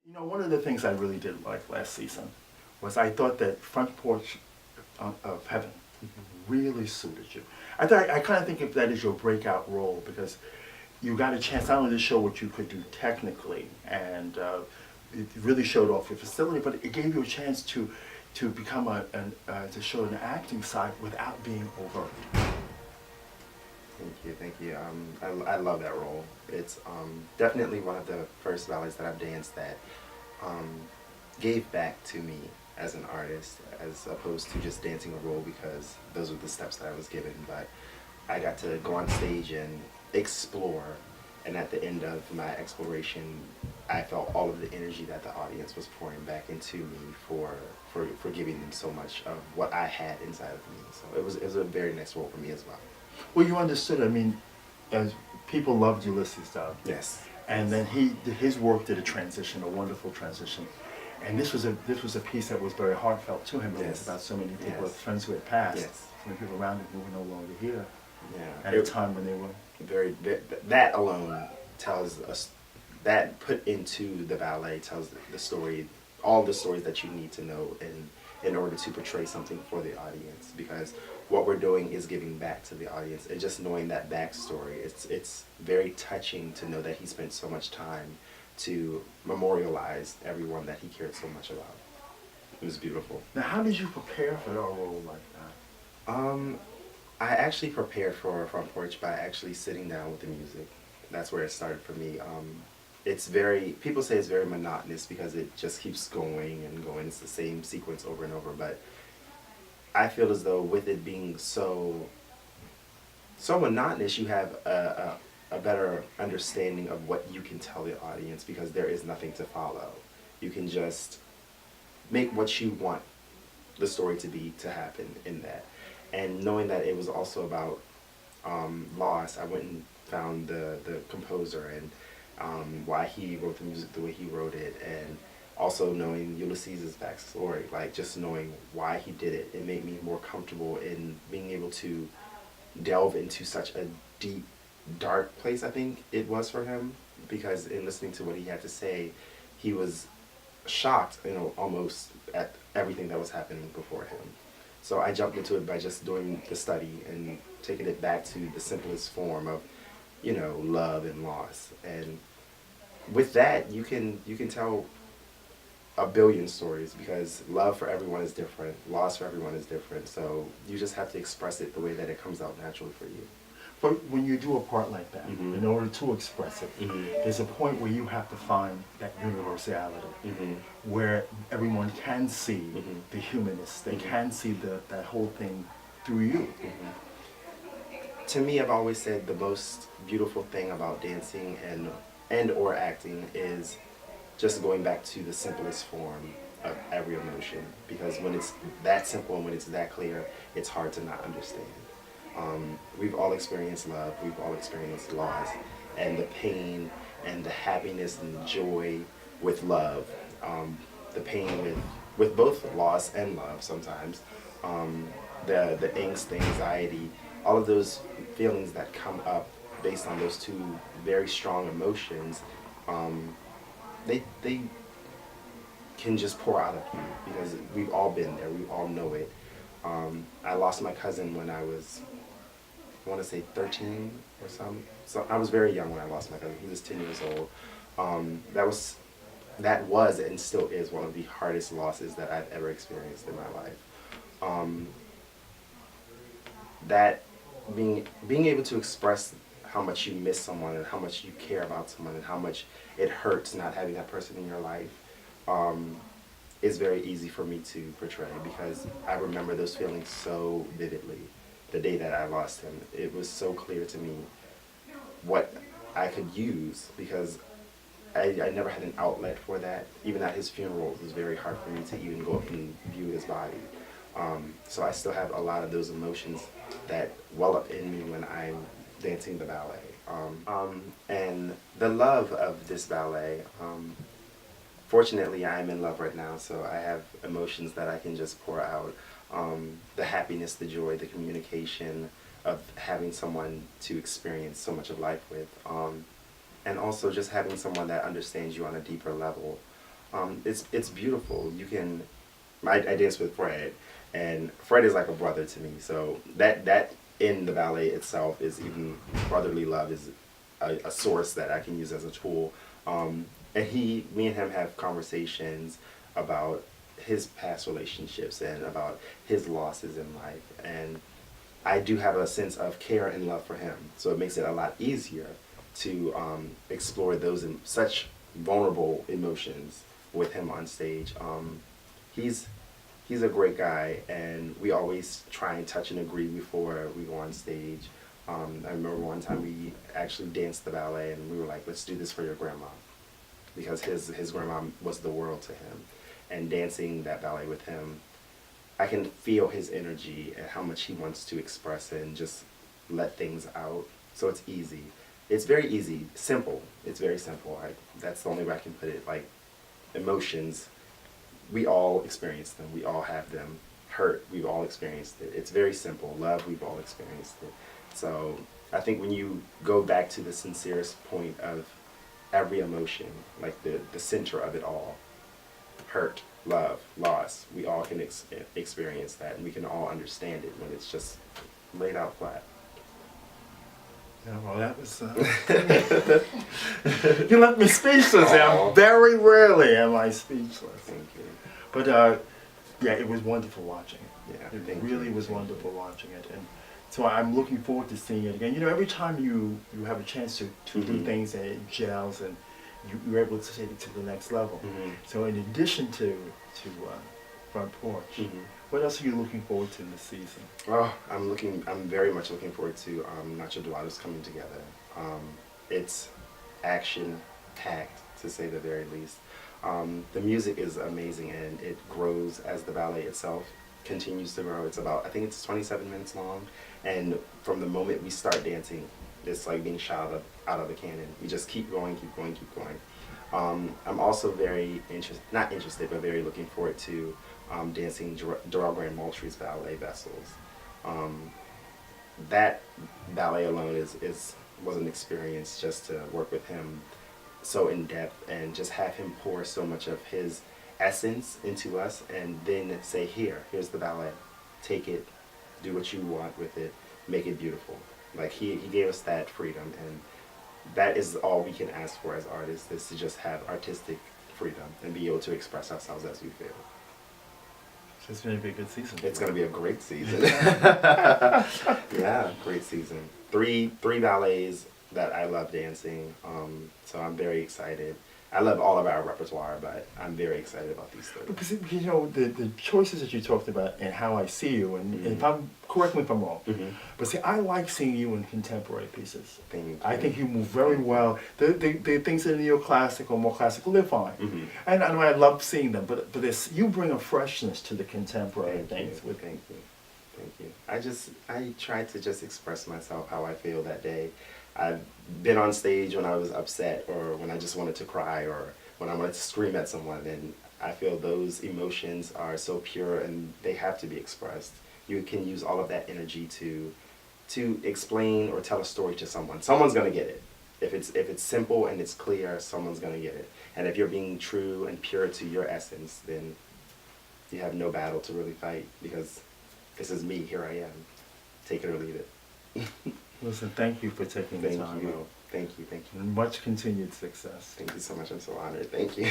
You know, one of the things I really did like last season was I thought that Front Porch of Heaven really suited you. I kind of think of that as your breakout role because you got a chance not only to show what you could do technically and it really showed off your facility, but it gave you a chance to become to show an acting side without being overt. Thank you, thank you. I love that role. It's definitely one of the first ballets that I've danced that gave back to me as an artist, as opposed to just dancing a role because those were the steps that I was given. But I got to go on stage and explore, and at the end of my exploration, I felt all of the energy that the audience was pouring back into me for giving them so much of what I had inside of me. So it was a very nice role for me as well. Well, you understood. I mean, as people loved Ulysses Dove. Yes. And then his work did a transition, a wonderful transition. And this was a piece that was very heartfelt to him. It was about so many people, friends who had passed, so many people around him who were no longer here. Yeah. At a time when they were that alone tells us, that put into the ballet tells the story, all the stories that you need to know in order to portray something for the audience, because what we're doing is giving back to the audience, and just knowing that backstory, it's very touching to know that he spent so much time to memorialize everyone that he cared so much about. It was beautiful. Now, how did you prepare for a role like that? I actually prepared for Front Porch by actually sitting down with the music. That's where it started for me. People say it's very monotonous because it just keeps going and going. It's the same sequence over and over, but I feel as though with it being so monotonous, you have a better understanding of what you can tell the audience, because there is nothing to follow. You can just make what you want the story to happen in that. And knowing that it was also about loss, I went and found the composer and why he wrote the music the way he wrote it, and also knowing Ulysses' backstory, like just knowing why he did it, it made me more comfortable in being able to delve into such a deep, dark place, I think it was for him, because in listening to what he had to say, he was shocked, almost at everything that was happening before him. So I jumped into it by just doing the study and taking it back to the simplest form of, love and loss. And with that, you can tell a billion stories, because love for everyone is different, loss for everyone is different. So you just have to express it the way that it comes out naturally for you. But when you do a part like that, in order to express it, there's a point where you have to find that universality, where everyone can see the humanness, they can see that whole thing through you. To me, I've always said the most beautiful thing about dancing and or acting is just going back to the simplest form of every emotion, because when it's that simple and when it's that clear, it's hard to not understand. We've all experienced love, we've all experienced loss, and the pain and the happiness and the joy with love, the pain with both loss and love sometimes, the angst, the anxiety, all of those feelings that come up based on those two very strong emotions, they can just pour out of you, because we've all been there, we all know it. I lost my cousin when I was, I want to say 13 or something. So I was very young when I lost my cousin. He was 10 years old. That was and still is one of the hardest losses that I've ever experienced in my life. That being able to express how much you miss someone and how much you care about someone and how much it hurts not having that person in your life is very easy for me to portray, because I remember those feelings so vividly. The day that I lost him, it was so clear to me what I could use, because I never had an outlet for that. Even at his funeral, it was very hard for me to even go up and view his body. So I still have a lot of those emotions that well up in me when I'm dancing the ballet. And the love of this ballet, fortunately I'm in love right now, so I have emotions that I can just pour out. The happiness, the joy, the communication of having someone to experience so much of life with. And also just having someone that understands you on a deeper level. It's beautiful. You can, I dance with Fred, and Fred is like a brother to me. So that in the ballet itself is even brotherly love is a source that I can use as a tool. And me and him have conversations about his past relationships and about his losses in life. And I do have a sense of care and love for him. So it makes it a lot easier to explore those such vulnerable emotions with him on stage. He's a great guy, and we always try and touch and agree before we go on stage. I remember one time we actually danced the ballet, and we were like, let's do this for your grandma, because his grandma was the world to him. And dancing that ballet with him, I can feel his energy and how much he wants to express and just let things out. So it's easy. It's very easy, simple. It's very simple. That's the only way I can put it. Like, emotions, we all experience them. We all have them. Hurt, we've all experienced it. It's very simple. Love, we've all experienced it. So I think when you go back to the sincerest point of every emotion, like the center of it all, hurt, love, loss, we all can experience that, and we can all understand it when it's just laid out flat. Yeah, well, that was, you left me speechless. Aw. Very rarely am I speechless. Thank you. But, yeah, it was wonderful watching it. Yeah, It thank really you. was Thank wonderful you. watching it. And so I'm looking forward to seeing it again. You know, every time you have a chance to do Mhm. things and it gels and you're able to take it to the next level. Mhm. So in addition to Front Porch, Mhm. what else are you looking forward to in the season? Oh, I'm very much looking forward to Nacho Dorados coming together. It's action-packed, to say the very least. The music is amazing, and it grows as the ballet itself continues to grow. I think it's 27 minutes long, and from the moment we start dancing, it's like being shot out of a cannon. We just keep going, keep going, keep going. I'm also very not interested, but very looking forward to dancing Doral Grant Moultrie's ballet Vessels. That ballet alone was an experience, just to work with him so in depth and just have him pour so much of his essence into us, and then say, here's the ballet, take it, do what you want with it, make it beautiful. Like he gave us that freedom, and that is all we can ask for as artists, is to just have artistic freedom and be able to express ourselves as we feel. So it's going to be a good season. It's going to be a great season. Yeah, great season. Three ballets that I love dancing, so I'm very excited. I love all of our repertoire, but I'm very excited about these three. Because you know the choices that you talked about and how I see you, and if I'm correct me if I'm wrong, Mhm. but see, I like seeing you in contemporary pieces. Thank you. I think you move very well. The things that are neoclassical, more classical, they're fine, Mhm. and I love seeing them. But you bring a freshness to the contemporary things. Thank you. I try to just express myself how I feel that day. I've been on stage when I was upset, or when I just wanted to cry, or when I wanted to scream at someone, and I feel those emotions are so pure and they have to be expressed. You can use all of that energy to explain or tell a story to someone. Someone's gonna get it. If it's simple and it's clear, someone's gonna get it. And if you're being true and pure to your essence, then you have no battle to really fight, because this is me, here I am. Take it or leave it. Listen, thank you for taking the time. Thank you. And much continued success. Thank you so much. I'm so honored. Thank you.